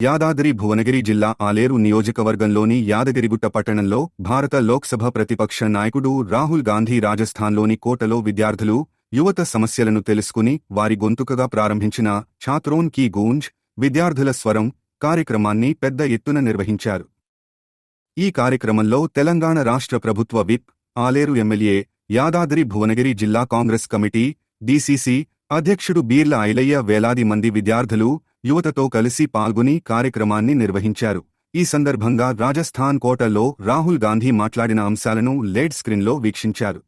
యాదాద్రి భువనగిరి జిల్లా ఆలేరు నియోజకవర్గంలోని యాదగిరిగుట్ట పట్టణంలో భారత లోక్సభ ప్రతిపక్ష నాయకుడు రాహుల్ గాంధీ రాజస్థాన్లోని కోటలో విద్యార్థులు యువత సమస్యలను తెలుసుకుని వారి గొంతుకగా ప్రారంభించిన ఛాత్రోన్ కీ గూంజ్ విద్యార్థుల స్వరం కార్యక్రమాన్ని పెద్ద ఎత్తున నిర్వహించారు. ఈ కార్యక్రమంలో తెలంగాణ రాష్ట్ర ప్రభుత్వ విప్, ఆలేరు ఎమ్మెల్యే, యాదాద్రి భువనగిరి జిల్లా కాంగ్రెస్ కమిటీ, డీసీసీ అధ్యక్షుడు బీర్ల ఐలయ్య వేలాది మంది విద్యార్థులు యువతతో కలిసి పాల్గొని కార్యక్రమాన్ని నిర్వహించారు. ఈ సందర్భంగా రాజస్థాన్ కోటలో రాహుల్ గాంధీ మాట్లాడిన అంశాలను లెడ్ స్క్రీన్లో వీక్షించారు.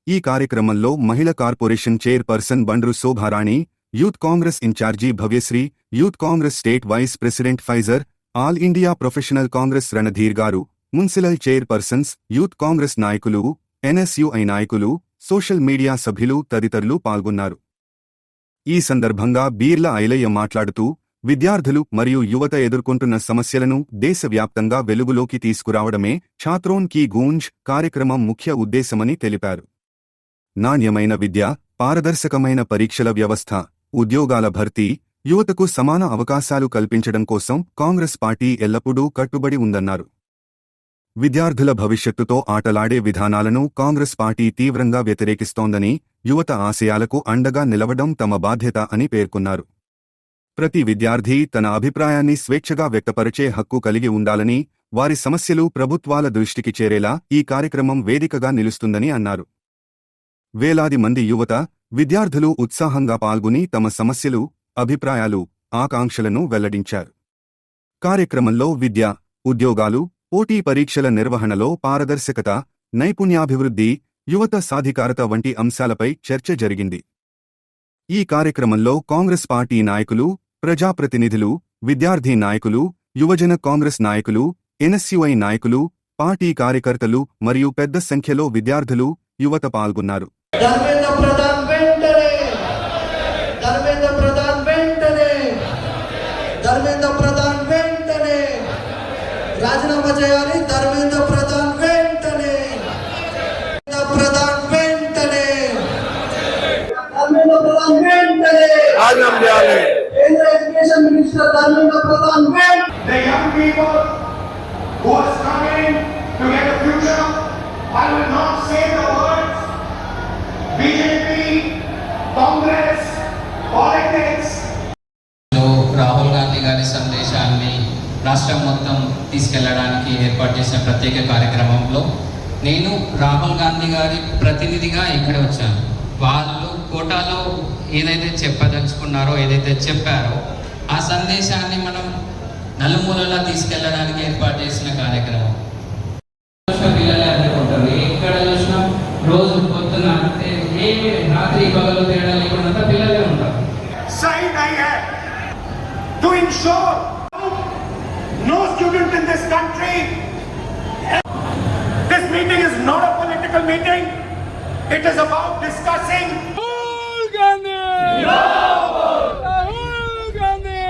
ఈ కార్యక్రమంలో మహిళా corporation chairperson Bandru Shobharani, youth Congress incharge Bhavyasri, youth Congress state vice president Faizer, all India professional Congress Randhir గారు, మున్సిపల్ చైర్పర్సన్స్, యూత్ కాంగ్రెస్ నాయకులు, ఎన్ఎస్యుఐ నాయకులు, సోషల్ మీడియా సభ్యులు తదితరులు పాల్గొన్నారు. ఈ సందర్భంగా బీర్ల ఐలయ్య మాట్లాడుతూ విద్యార్థులు మరియు యువత ఎదుర్కొంటున్న సమస్యలను దేశవ్యాప్తంగా వెలుగులోకి తీసుకురావడమే ఛాత్రోన్ కీ గూంజ్ కార్యక్రమం ముఖ్య ఉద్దేశమని తెలిపారు. నాణ్యమైన విద్య, పారదర్శకమైన పరీక్షల వ్యవస్థ, ఉద్యోగాల భర్తీ, యువతకు సమాన అవకాశాలు కల్పించడం కోసం కాంగ్రెస్ పార్టీ ఎల్లప్పుడూ కట్టుబడి ఉందన్నారు. విద్యార్థుల భవిష్యత్తుతో ఆటలాడే విధానాలను కాంగ్రెస్ పార్టీ తీవ్రంగా వ్యతిరేకిస్తోందని, యువత ఆశయాలకు అండగా నిలవడం తమ బాధ్యత అని పేర్కొన్నారు. ప్రతి విద్యార్థి తన అభిప్రాయాన్ని స్వేచ్ఛగా వ్యక్తపరిచే హక్కు కలిగి ఉండాలని, వారి సమస్యలు ప్రభుత్వాల దృష్టికి చేరేలా ఈ కార్యక్రమం వేదికగా నిలుస్తుందని అన్నారు. వేలాది మంది యువత, విద్యార్థులు ఉత్సాహంగా పాల్గొని తమ సమస్యలు, అభిప్రాయాలు, ఆకాంక్షలను వెల్లడించారు. కార్యక్రమంలో విద్య, ఉద్యోగాలు, పోటీ పరీక్షల నిర్వహణలో పారదర్శకత, నైపుణ్యాభివృద్ధి, యువత సాధికారత వంటి అంశాలపై చర్చ జరిగింది. ఈ కార్యక్రమంలో కాంగ్రెస్ పార్టీ నాయకులు, ప్రజాప్రతినిధులు, విద్యార్థి నాయకులు, యువజన కాంగ్రెస్ నాయకులు, ఎన్ఎస్యుఐ నాయకులు, పార్టీ కార్యకర్తలు మరియు పెద్ద సంఖ్యలో విద్యార్థులు, యువత పాల్గొన్నారు. రాజీనామా చేయాలి. ధర్మేంద్ర ప్రధాన్ వెంటనే, రాజీనామా చేయాలి. కేంద్ర ఎడ్యుకేషన్ మినిస్టర్ ధర్మేంద్ర ప్రధాన్ వెంటనే. The young people who are struggling to get a future, I will not say the words BJP, Congress, politics. Rahul Gandhi గారి సందేశాన్ని రాష్ట్రం మొత్తం తీసుకెళ్లడానికి ఏర్పాటు చేసిన ప్రత్యేక కార్యక్రమంలో నేను రాహుల్ గాంధీ గారి ప్రతినిధిగా ఇక్కడ వచ్చాను. వాళ్ళు కోటాలో ఏదైతే చెప్పదలుచుకున్నారో, ఏదైతే చెప్పారో ఆ సందేశాన్ని మనం నలుమూలలా తీసుకెళ్లడానికి ఏర్పాటు చేసిన కార్యక్రమం. పిల్లలే అనుకుంటారు, ఎక్కడ చూసినా రోజు పొద్దున రాత్రి పగలు తేడా లేకుండా పిల్లలే ఉంటారు. To ensure no student in this country. This meeting is not a political meeting. It is about discussing. Rahul Gandhi! Rahul Gandhi!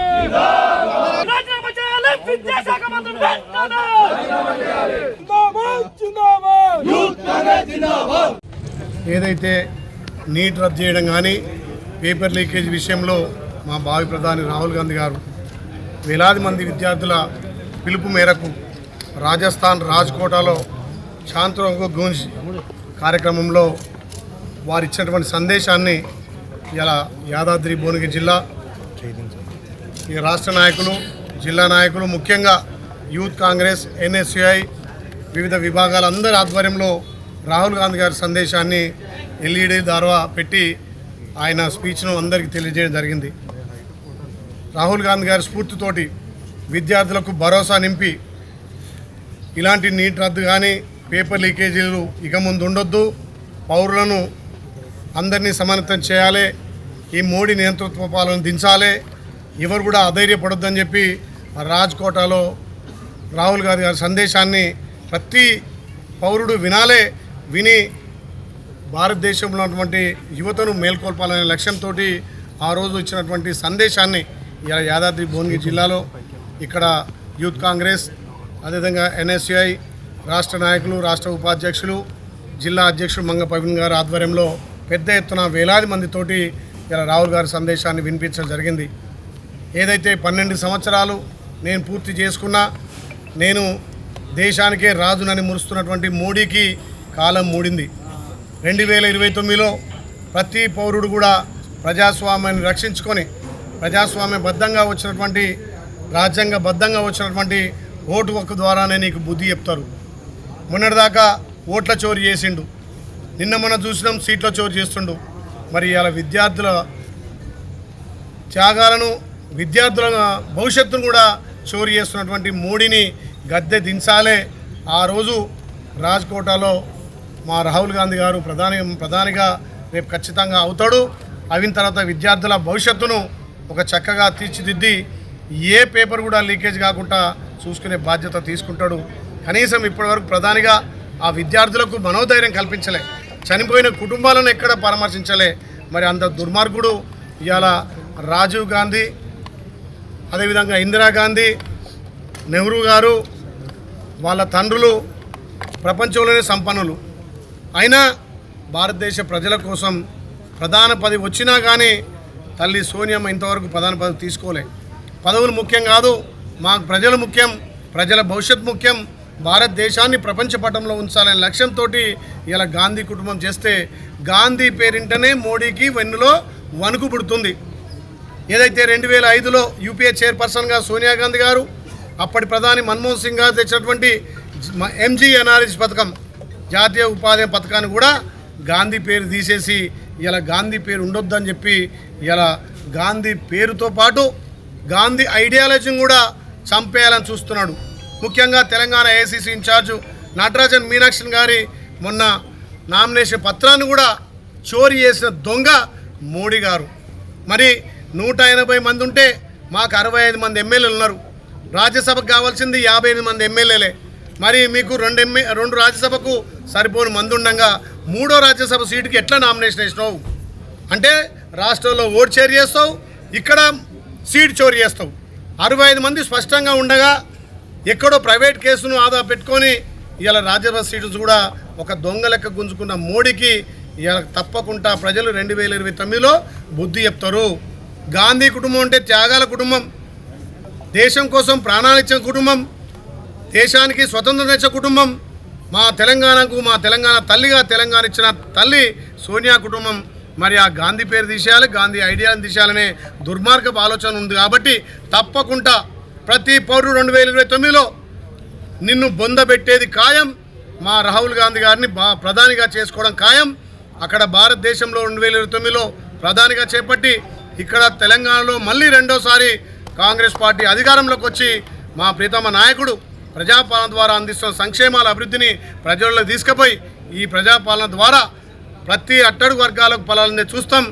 రాజీనామా చేయాలి. విద్యాశాఖ మంత్రి వెంటనే రాజీనామా చేయాలి. జిందాబాద్ జిందాబాద్ యూత్ కాంగ్రెస్ జిందాబాద్. ఏదైతే నీట్ రద్దు చేయడం కానీ, పేపర్ లీకేజ్ విషయంలో మా భావి ప్రధాని రాహుల్ గాంధీ గారు వేలాది మంది విద్యార్థుల పిలుపు మేరకు రాజస్థాన్ రాజ్కోటాలో ఛాత్రోన్ కీ గూంజ్ కార్యక్రమంలో వారు ఇచ్చినటువంటి సందేశాన్ని ఇలా యాదాద్రి భువనగిరి జిల్లా ఈ రాష్ట్ర నాయకులు, జిల్లా నాయకులు, ముఖ్యంగా యూత్ కాంగ్రెస్, ఎన్ఎస్యుఐ వివిధ విభాగాల అందరి ఆధ్వర్యంలో రాహుల్ గాంధీ గారి సందేశాన్ని ఎల్ఈడి ద్వారా పెట్టి ఆయన స్పీచ్ను అందరికీ తెలియజేయడం జరిగింది. రాహుల్ గాంధీ గారి స్ఫూర్తితోటి విద్యార్థులకు భరోసా నింపి ఇలాంటి నీట్ రద్దు కానీ, పేపర్ లీకేజీలు ఇక ముందు ఉండొద్దు, పౌరులను అందరినీ సమానతం చేయాలి, ఈ మోడీ నియంతృత్వ పాలన దించాలి, ఎవరు కూడా అధైర్యపడొద్దని చెప్పి రాజ్కోటాలో రాహుల్ గాంధీ గారి సందేశాన్ని ప్రతి పౌరుడు వినాలే, విని భారతదేశంలో ఉన్నటువంటి యువతను మేల్కొల్పాలనే లక్ష్యంతో ఆ రోజు ఇచ్చినటువంటి సందేశాన్ని ఇలా యాదాద్రి భువనగిరి జిల్లాలో ఇక్కడ యూత్ కాంగ్రెస్, అదేవిధంగా ఎన్ఎస్యుఐ రాష్ట్ర నాయకులు, రాష్ట్ర ఉపాధ్యక్షులు, జిల్లా అధ్యక్షుడు మంగ ప్రవీణ్ గారి ఆధ్వర్యంలో పెద్ద ఎత్తున వేలాది మందితోటి ఇలా రాహుల్ గారి సందేశాన్ని వినిపించడం జరిగింది. ఏదైతే 12 సంవత్సరాలు నేను పూర్తి చేసుకున్నా, నేను దేశానికే రాజునని మురుస్తున్నటువంటి మోడీకి కాలం మూడింది. 2029లో ప్రతి పౌరుడు కూడా ప్రజాస్వామ్యాన్ని రక్షించుకొని ప్రజాస్వామ్యబద్ధంగా వచ్చినటువంటి రాజ్యాంగబద్ధంగా వచ్చినటువంటి ఓటు హక్కు ద్వారానే నీకు బుద్ధి చెప్తారు. మొన్నటిదాకా ఓట్ల చోరీ చేసిండు, నిన్న మనం చూసినాం సీట్ల చోరీ చేస్తుండు. మరి ఇలా విద్యార్థుల త్యాగాలను, విద్యార్థుల భవిష్యత్తును కూడా చోరీ చేస్తున్నటువంటి మోడీని గద్దె దించాలే. ఆ రోజు రాజ్కోటలో మా రాహుల్ గాంధీ గారు ప్రధానిగా రేపు ఖచ్చితంగా అవుతాడు. అయిన తర్వాత విద్యార్థుల భవిష్యత్తును ఒక చక్కగా తీర్చిదిద్ది ఏ పేపర్ కూడా లీకేజ్ కాకుండా చూసుకునే బాధ్యత తీసుకుంటాడు. కనీసం ఇప్పటివరకు ప్రధానిగా ఆ విద్యార్థులకు మనోధైర్యం కల్పించలే, చనిపోయిన కుటుంబాలను ఎక్కడ పరామర్శించలే. మరి అంత దుర్మార్గుడు ఇవాళ రాజీవ్ గాంధీ, అదేవిధంగా ఇందిరాగాంధీ, నెహ్రూ గారు, వాళ్ళ తండ్రులు ప్రపంచంలోనే సంపన్నులు. అయినా భారతదేశ ప్రజల కోసం ప్రధాన పదవి వచ్చినా కానీ తల్లి సోనియమ్మ ఇంతవరకు ప్రధాన పదవి తీసుకోలే. పదవులు ముఖ్యం కాదు, మాకు ప్రజలు ముఖ్యం, ప్రజల భవిష్యత్ ముఖ్యం, భారతదేశాన్ని ప్రపంచ పటంలో ఉంచాలనే లక్ష్యంతో ఇలా గాంధీ కుటుంబం చేస్తే గాంధీ పేరింటనే మోడీకి వెన్నులో వణుకు పుడుతుంది. ఏదైతే 2005లో యూపీఏ చైర్పర్సన్గా సోనియా గాంధీ గారు, అప్పటి ప్రధాని మన్మోహన్ సింగ్ గారు తెచ్చినటువంటి MGNREGA పథకం, జాతీయ ఉపాధి పథకాన్ని కూడా గాంధీ పేరు తీసేసి ఇలా గాంధీ పేరు ఉండొద్దని చెప్పి ఇలా గాంధీ పేరుతో పాటు గాంధీ ఐడియాలజీని కూడా చంపేయాలని చూస్తున్నాడు. ముఖ్యంగా తెలంగాణ AICC ఇన్ఛార్జు నటరాజన్ మీనాక్షి గారి మొన్న నామినేషన్ పత్రాన్ని కూడా చోరీ చేసిన దొంగ మోడీ గారు. మరి 180 మంది ఉంటే మాకు 65 మంది ఎమ్మెల్యేలు ఉన్నారు. రాజ్యసభకు కావాల్సింది 58 మంది ఎమ్మెల్యేలే. మరి మీకు 2 రాజ్యసభకు సరిపోని మంది ఉండగా 3వ రాజ్యసభ సీటుకి ఎట్లా నామినేషన్ వేసినావు? అంటే రాష్ట్రంలో ఓటు చోరీ చేస్తావు, ఇక్కడ సీట్ చోరీ చేస్తావు. 65 మంది స్పష్టంగా ఉండగా ఎక్కడో ప్రైవేట్ కేసును ఆదా పెట్టుకొని ఇలా రాజ్యసభ సీటు కూడా ఒక దొంగ లెక్క గుంజుకున్న మోడీకి ఇలా తప్పకుండా ప్రజలు 2029లో బుద్ధి చెప్తారు. గాంధీ కుటుంబం అంటే త్యాగాల కుటుంబం, దేశం కోసం ప్రాణాలు ఇచ్చిన కుటుంబం, దేశానికి స్వతంత్రం తెచ్చే కుటుంబం. మా తెలంగాణకు, మా తెలంగాణ తల్లిగా తెలంగాణ ఇచ్చిన తల్లి సోనియా కుటుంబం. మరి ఆ గాంధీ పేరు తీసేయాలి, గాంధీ ఐడియాని తీసేయాలనే దుర్మార్గపు ఆలోచన ఉంది. కాబట్టి తప్పకుండా ప్రతి పౌరుడు 2029లో నిన్ను బొందబెట్టేది ఖాయం. మా రాహుల్ గాంధీ గారిని ప్రధానిగా చేసుకోవడం ఖాయం. అక్కడ భారతదేశంలో 2029లో ప్రధానిగా చేపట్టి ఇక్కడ తెలంగాణలో మళ్ళీ రెండోసారి కాంగ్రెస్ పార్టీ అధికారంలోకి వచ్చి మా ప్రీతమ నాయకుడు ప్రజాపాలన ద్వారా అందిస్తున్న సంక్షేమాల అభివృద్ధిని ప్రజల్లో తీసుకుపోయి ఈ ప్రజాపాలన ద్వారా ప్రతి అట్టడుగు వర్గాలకు ఫలాలని చూస్తాం.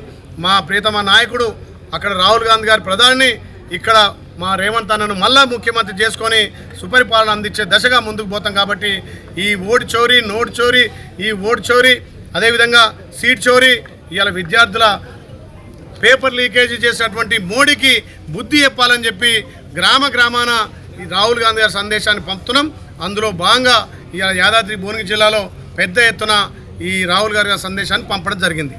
మా ప్రీతమ నాయకుడు అక్కడ రాహుల్ గాంధీ గారి ప్రధాని, ఇక్కడ మా రేవంత్ అన్నను మళ్ళా ముఖ్యమంత్రి చేసుకొని సుపరిపాలన అందించే దశగా ముందుకు పోతాం. కాబట్టి ఈ ఓటు చోరీ, నోటు చోరీ, ఈ ఓటు చోరీ, అదేవిధంగా సీట్ చోరీ, ఇవాళ విద్యార్థుల పేపర్ లీకేజీ చేసినటువంటి మోడీకి బుద్ధి చెప్పాలని చెప్పి గ్రామాన ఈ రాహుల్ గాంధీ గారి సందేశాన్ని పంపుతున్నాం. అందులో భాగంగా ఇవాళ యాదాద్రి భువనగిరి జిల్లాలో పెద్ద ఎత్తున ఈ రాహుల్ గారి సందేశాన్ని పంపడం జరిగింది.